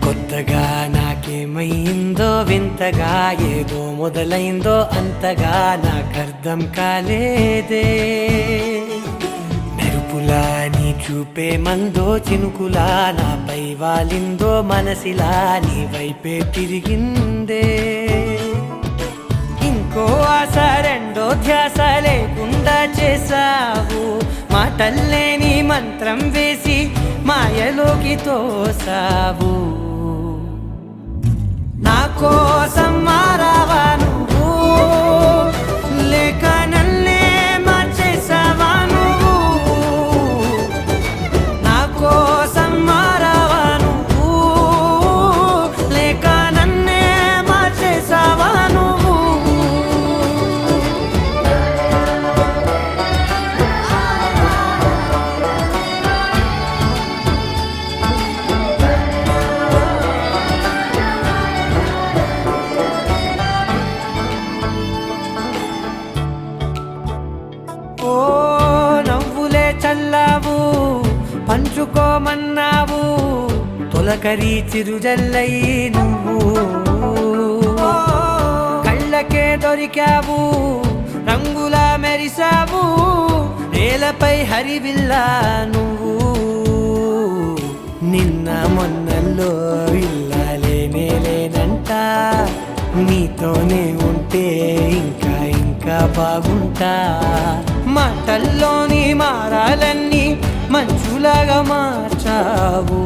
కొత్తగా నాకేమైందో వింతగా ఏదో మొదలైందో అంతగా నాకర్థం కాలేదే. మెరుపులా నీ చూపే మందో చినుకులా నాపై వాలిందో మనసిలా నీ వైపే తిరిగిందే. ఇంకో ఆశ రెండో ధ్యాస లేకుండా చేసావు, మాటల్లేని మంత్రం వేసి మాయలోకి తోసావు. నా కోసం మారావా నువ్వు, లేక నన్నే మార్చేసావా నువ్వు? నా కోసం మారావా నువ్వు, లేక నన్నే మార్చేసావా నువ్వు? ఓ నవ్వులే చల్లావు, పంచుకోమన్నావు, తొలకరి చిరుజల్లై నువ్వు. కళ్ళకే దొరికావు, రంగులా మెరిసావు, నేలపై హరివిల్లా నువ్వు. నిన్న మొన్నల్లో ఇల్లాలేనే లేనంట, నీతోనే ఉంటే ఇంకా ఇంకా బాగుంటా. మాటల్లోని మారాలన్నీ మంచులాగా మార్చావు.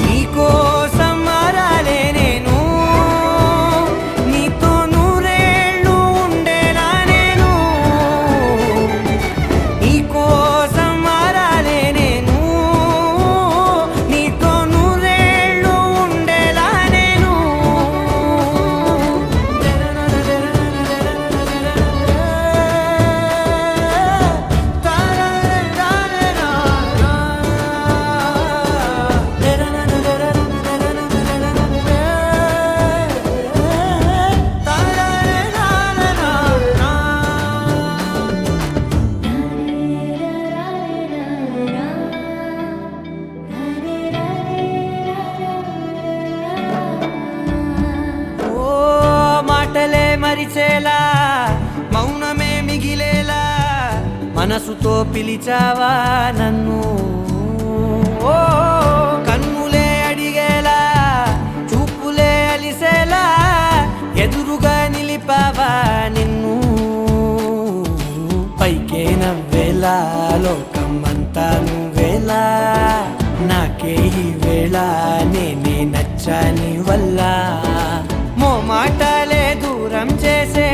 నీకోసం మారాలే నేను, నీతో నూరేళ్ళు ఉండేనా నేను. నీకోసం మారాలే నేను, నీతో నూరేళ్ళు ఉండేలా నేను. మాటలే మరిచేలా, మౌనమే మిగిలేలా, మనసుతో పిలిచావా నన్ను. ఓ కన్నులే అడిగేలా, చూపులే అలిసేలా, ఎదురుగా నిలిపావా నిన్ను. పైకే నవ్వేలా, లోకమంతా నువ్వేలా, నాకే ఈ వేళ నేనే నచ్చాని వల్ల. మాటలే దూరం చేసే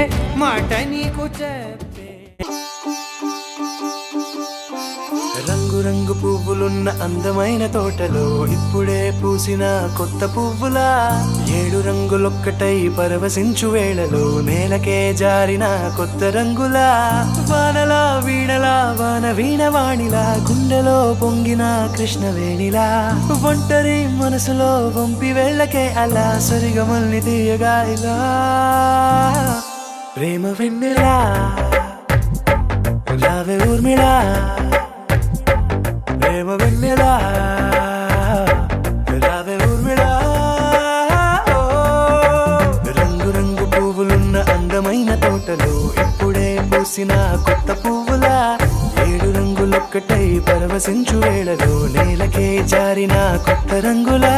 మాట నీకు చెప్పే. రంగు రంగు పువ్వులున్న అందమైన తోటలో ఇప్పుడే పూసిన కొత్త పువ్వులా, 7 రంగులొక్కటై పరవశించు వేళలో నేలకే జారిన కొత్త రంగులా. వానలా వీణలా వాన వీణవాణిలా, గుండెలో పొంగిన కృష్ణవేణిలా, ఒంటరి మనసులో వంపి వెళ్ళకే అలా సరిగమల్ని తీయగా ఇలా. ప్రేమ వెన్నెలా రావే ఊర్మిళా, ప్రేమ వెన్నెలా పూసిన కొత్త పువ్వులా ఏడు రంగులొక్కటై పరవశించు వేళలో నేలకే జారిన కొత్త రంగులా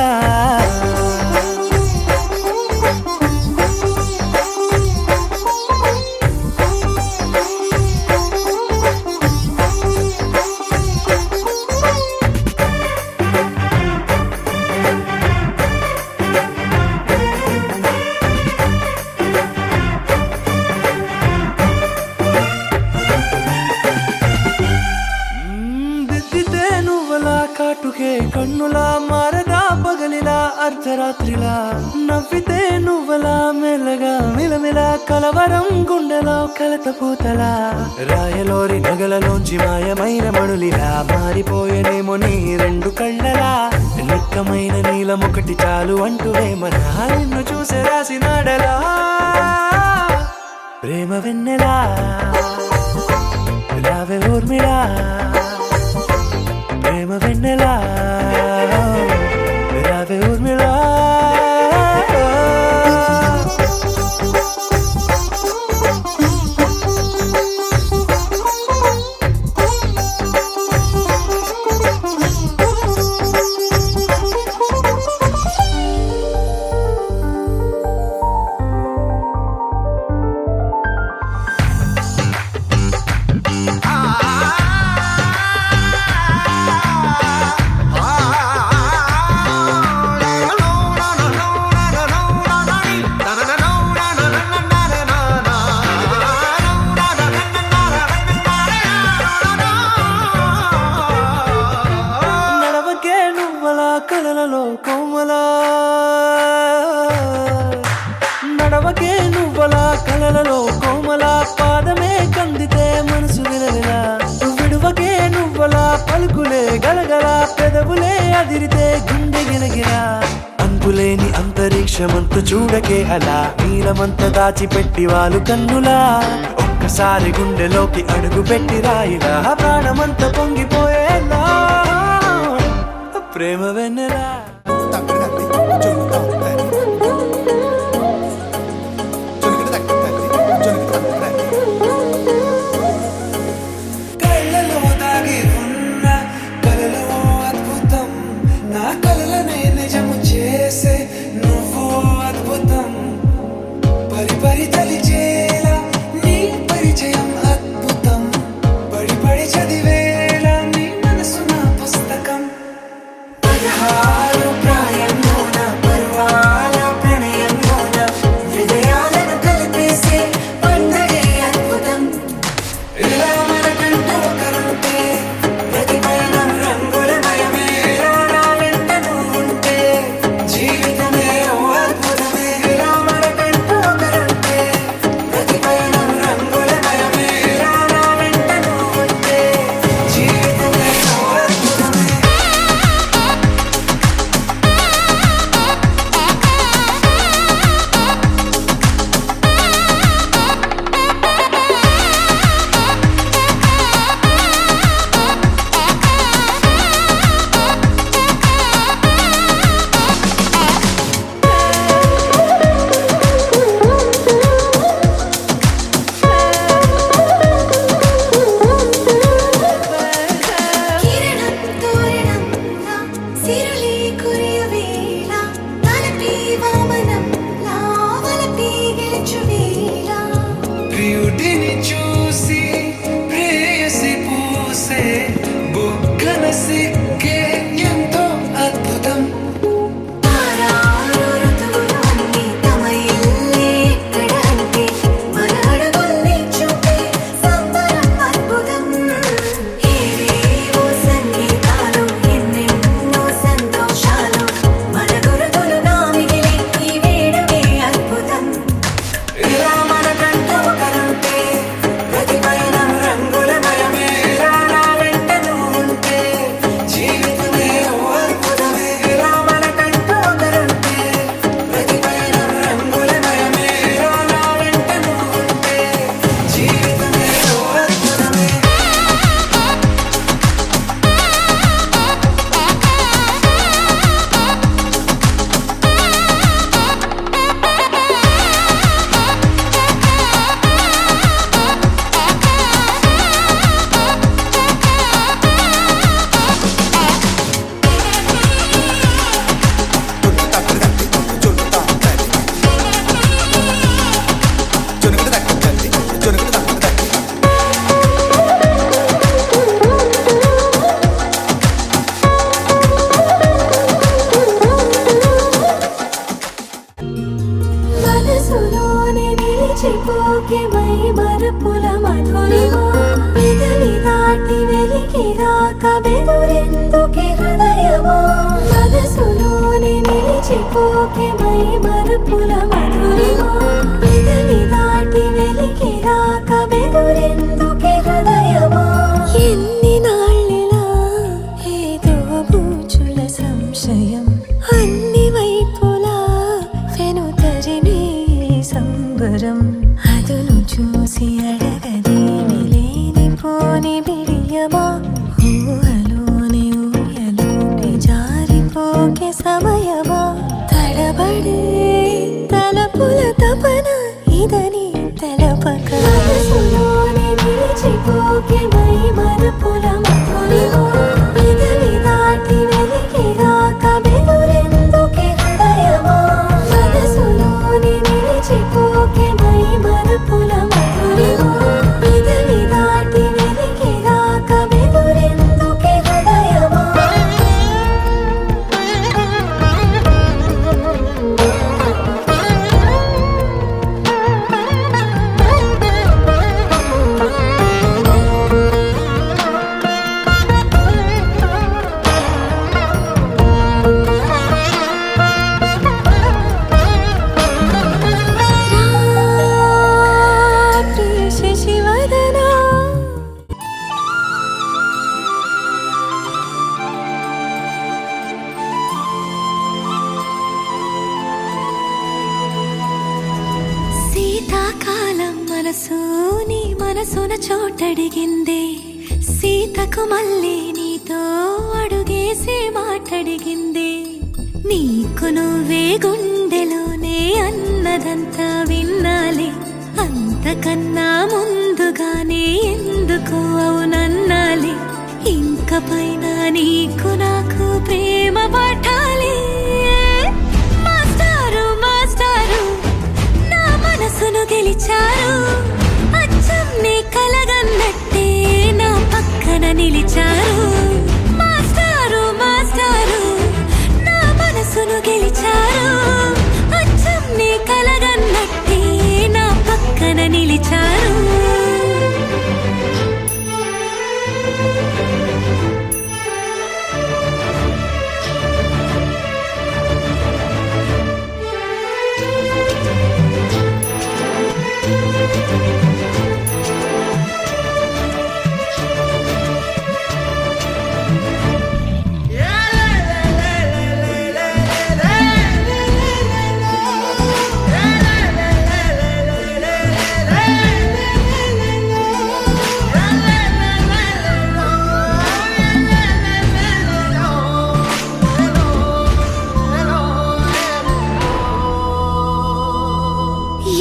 దిద్దితే నువ్వలా కాటుకే కన్నులా మారగా పగలిలా అర్ధరాత్రిలా నవ్వితే నువ్వలా మెల్లగా మిలమిలా కలవరం గుండెలో కలతపూతలా రాయలోరి నగలలోంచి మాయమైన మణులిలా మారిపోయేనేమో నీ రెండు కళ్ళలా నిక్కమైన నీలమొకటి చాలు అంటూ వేమనా నిన్ను చూసే రాసినాడలా ప్రేమ వెన్నెలా రావే ఊర్మిళా ప్రేమ వెన్నెలా రావే ఊర్మిళా కలలలో కోమలా నడవకే నువ్వలా కలలలో కోమలా పాదమే కందితే మనసు విలవిలా విడువకే నువ్వలా పలుకులే గలగల పెదవులే అదిరితే గుండె గిలగిలా అంతులేని అంతరిక్షమంత చూడకే అలా నీలమంత దాచిపెట్టి వాళ్ళు కన్నులా ఒక్కసారి గుండెలోకి అడుగు పెట్టి రాయిలా ప్రాణమంత పొంగిపోయేలా ప్రేమ వెన్నెలా కళ్ళలో దాగి ఉన్న కలలో అద్భుతం నా కలలనే నిజము చేసే నువ్వు అద్భుతం పరి పరి తలిచేలా నీ పరిచయం అద్భుతం పడి పడి చదివేలా నీ మనసు నా పుస్తకం ప్రాయంలోన పర్వాల ప్రణయంలోన హృదయాలను కలిపేసే పండగే అద్భుతం ఇలా మనకంటూ ఒకరుంటే ప్రతి పయనం రంగుల మయమే నా వెంట నువ్వుంటే జీవితమే ఓ నిలిచిపోకే మై మరుపుల మధురిమా పెదవి దాటి వెలికి రాక బెదురెందుకే హృదయమా ఎన్ని నాళ్ళిలా ఏదో బూచుల సంశయం అన్ని వైపులా వెనుతరినే సంబరం అదును చూసి అడగదేమి లేనిపోని బిడియమా ఊహలోని ఊయలోకి జారిపోకే సమయమా తడబడే తలపుల తపన ఇదని తెలపక మనసులోని నిలిచిపోకే మై మరుపుల మధురిమా పెదవి దాటి వెలికి రాక బెదురెందుకే హృదయమా మనసులోని నిలిచిపోకే మై మరుపుల మధురిమా పెదవి దాటి వెలికి రాక బెదురెందుకే హృదయమా శశివదనా శీతాకాలం మనసు నీ మనసున చోటడిగిందే సీతకు మళ్ళీ నీతో అడుగేసి మాటడిగిందే నీకు నువ్వే గుండెలోనే అన్నదంతా విన్నాలి అంతకన్నా ముందుగానే ఎందుకు అవునన్నాలి ఇంక పైన నీకు నాకు ప్రేమ పట్టాలి మాస్టారు మాస్టారు నా మనసును గెలిచారు అచ్చం నీ కలగన్నట్టే నా పక్కన నిలిచారు మాస్టారు మాస్టారు నా మనసును గెలిచారు అచ్చం నీ కలగన్నట్టే నా పక్కన నిలిచారు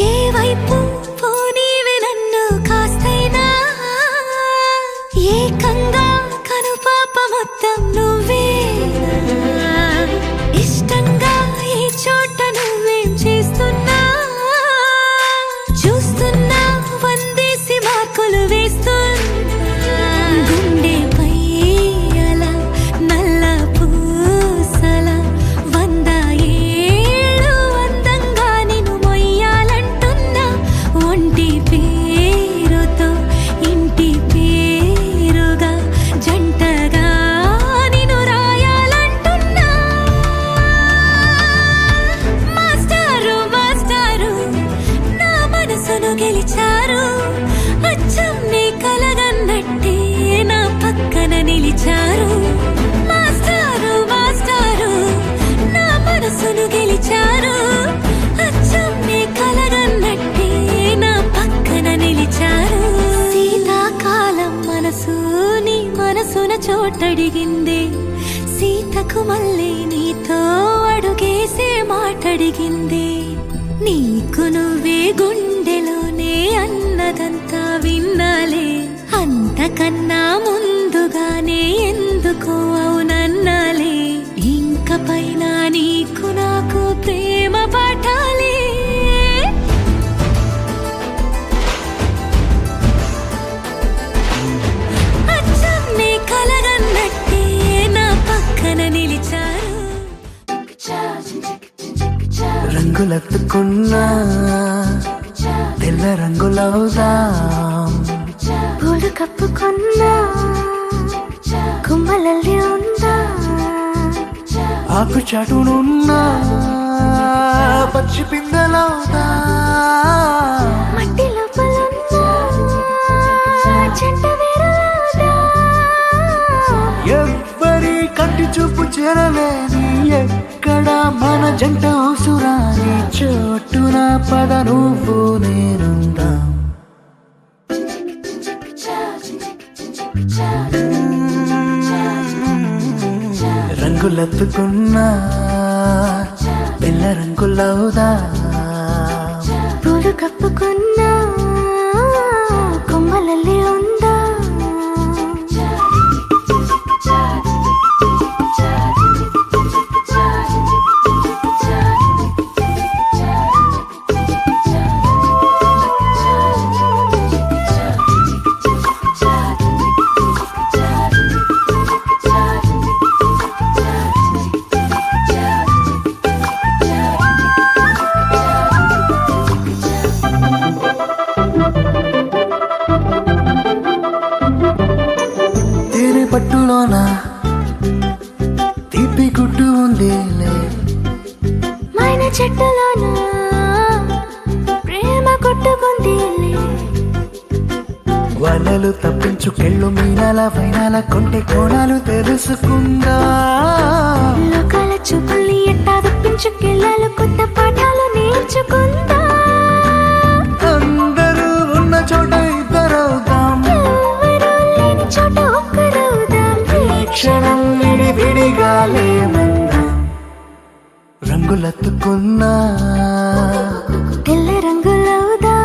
ఏ వైపు పోనీవి నన్ను కాస్తైనా ఏకంగా కనుపాప మొత్తం నువ్వే ఇష్టంగా ఏ చోట నువ్వేం చేస్తున్నా చూస్తున్నా వందేసి మార్కులు వేస్తున్నా గుండెపై అలా నల్ల పూసల 100 ఏళ్ళు అందంగా నిన్ను మొయ్యాలంటున్నా ఒంటి పేరుతో ఇంటి పేరుగా జంటగా నిన్ను రాయాలంటున్నా మాస్టారు మాస్టారు నా మనసును గెలిచారు అచ్చం నీ కలగన్నట్టే నా పక్కన నిలిచారు మాస్టారు మాస్టారు నా మనసును గెలిచారు అచ్చం నీ కలగన్నట్టే నా పక్కన నిలిచారు శీతాకాలం మనసు నీ మనసున చోటడిగిందే సీతకు మళ్ళీ నీతో అడుగేసే మాటడిగిందే నీకు నువ్వే గుండెలోనే అన్నదంతా విన్నాలే అంతకన్నా ముందుగానే ఎందుకు అవునన్నాలే ఇంక పైన నీకు నాకు ప్రేమ పట్టాలి అచ్చం నీ కలగన్నట్టే నా పక్కన నిలిచారు రంగులెత్తుకున్నా తెల్ల రంగులవుదాం గూడు కప్పుకున్నా కుమ్మలల్లి ఉందా ఆకు చాటునున్నా పచ్చి పిందలవుదా మట్టి లోపలున్నా చెట్ట వేరులాగా ఎవ్వరి కంటి చూపు చేరలేని ఎక్కడ మన జంట ఉసురాని చోటున పద నువ్వు నేనుందా రంగులెత్తుకున్నా పిల్ల రంగులవుదా పూలు కప్పుకున్నా కొమ్మలల్లి ఉందా తేనె పట్టులోన తీపి గుడ్డు ఉందిలే మైన చెట్టులోన ప్రేమ కొట్టుకుందిలే వలలు తప్పించుకెళ్ళు మీనాల వైనాల కొంటె కోణాలు తెలుసుకుందా లోకాల చూపుల్ని ఎట్టా తప్పించుకెళ్ళాలి కొత్త పాఠాలు నేర్చుకుందా అందరూ ఉన్న చోట ఇద్దరవుదాం ఎవరూ లేని చోట ఒక్కరవుదాం ఈ క్షణం విడివిడిగా లేమందాం రంగులెత్తుకున్నా తెల్ల రంగులవుదా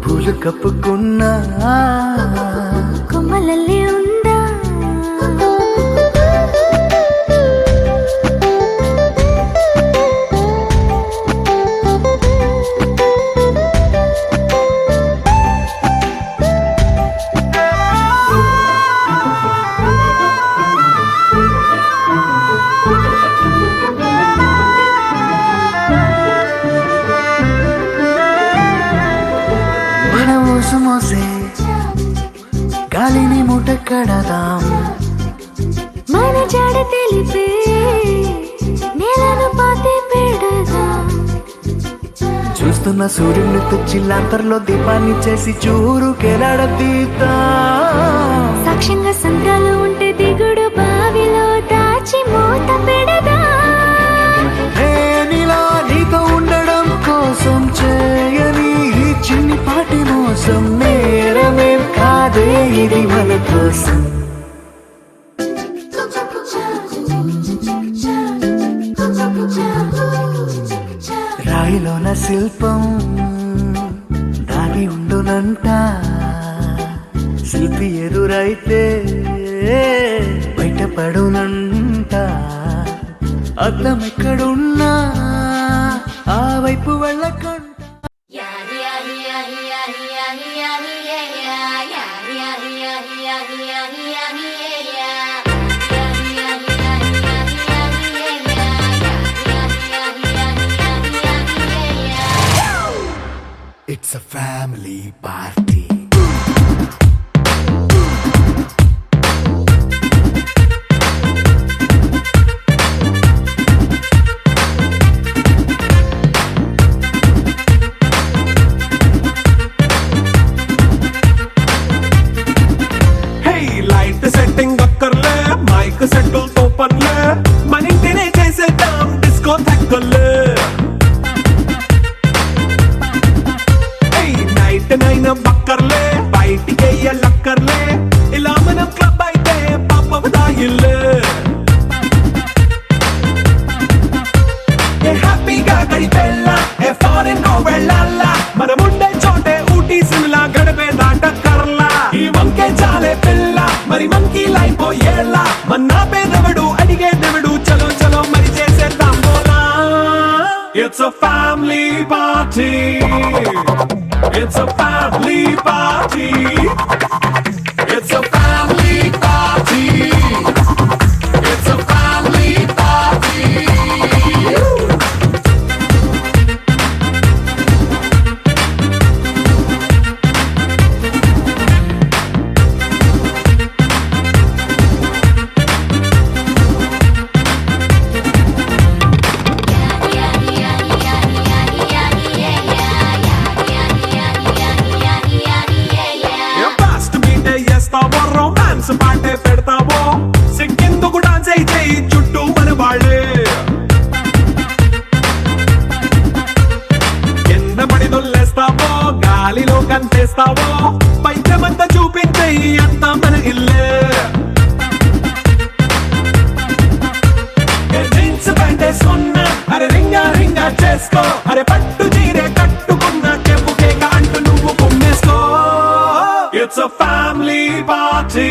పూలు కప్పుకున్నా కొమ్మలల్లి ఉందా మన ఊసు మోసే గాలిని మూట కడదాం మన జాడ తెలిపే నేలను పాతి పెడదాం చూస్తున్న సూర్యుని తెచ్చిల్లాంతర్లో దీపాన్ని చేసి చూరు కెలాడదీతా సాక్ష్యంగా సంద్రాలు ఉంటే దిగుడు బావిలో దాచి మూత పెడదా నేనిలా నీతో ఉండడం కోసం చేయని ఈ చిన్ని పాటి మోసం నేరమేం కాదే ఇది మన కోసం రాయిలోన శిల్పం దాగి ఉండునంట శిల్పి ఎదురైతే బయటపడునంట అద్దం ఎక్కడున్నా ఆ వైపు వెళ్ళకంట It's a family party. Setting అక్కర్లే మైక్ సెట్టుల్ తో పనిలే మన ఇంటినే చేసేద్దాం డిస్కో తగ్గలే నైట్ నైన్ బక్కర్లే బయటికి లక్కర్లే ఇలా మనం క్లబ్ అయితే పాప దాయిల్లే హ్యాపీగా గడిపెళ్ళా ఏ ఫారెన్ నో వెళ్ళాలా మనం ఉండే చోటే ఊటీ సిమ్లా గడిపే దాటక్కర్లా ఈ వంకే చాలే పిల్ల మరి మంకీ లైఫ్ ఏళ్ళ మన్నా పేదవడు అడిగేదెవడు చలో చలో మరి చేసేద్దాం బోలా It's a family party It's a family party It's a family party It's a family party చేసుకో అరే పట్టు చీరే కట్టుకున్న చెప్పు కేక అంటూ నువ్వు కుమ్మేసుకో it's a family party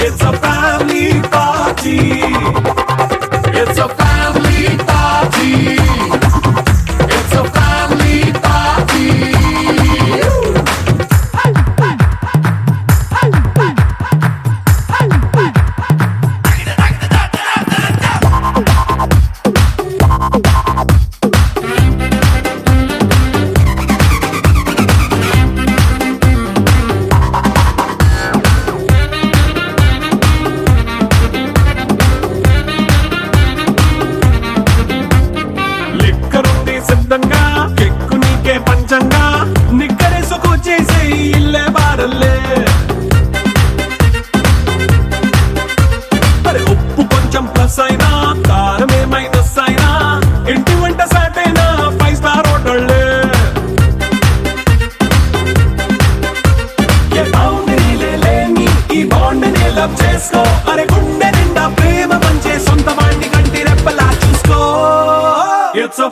it's a family party it's a family party it's a family party లిక్కరుంది సిద్ధంగా కెక్కు నీకే పంచంగా నిక్కరేసుకు చేసే ఇల్లే బారల్లే మరి ఉప్పు కొంచెం ప్లస్ అయినా కారమే మైనస్ అయినా ఇంటి వంట సాటైనా 5 స్టార్ హోటళ్ళే ఏ బౌండరీలే లేని ఈ బాండ్ ని లవ్ చేసుకో అరే గుండె నిండా ప్రేమ పంచే సొంత వాణ్ణి కంటి రెప్పలా చూసుకో ఇట్స్ అ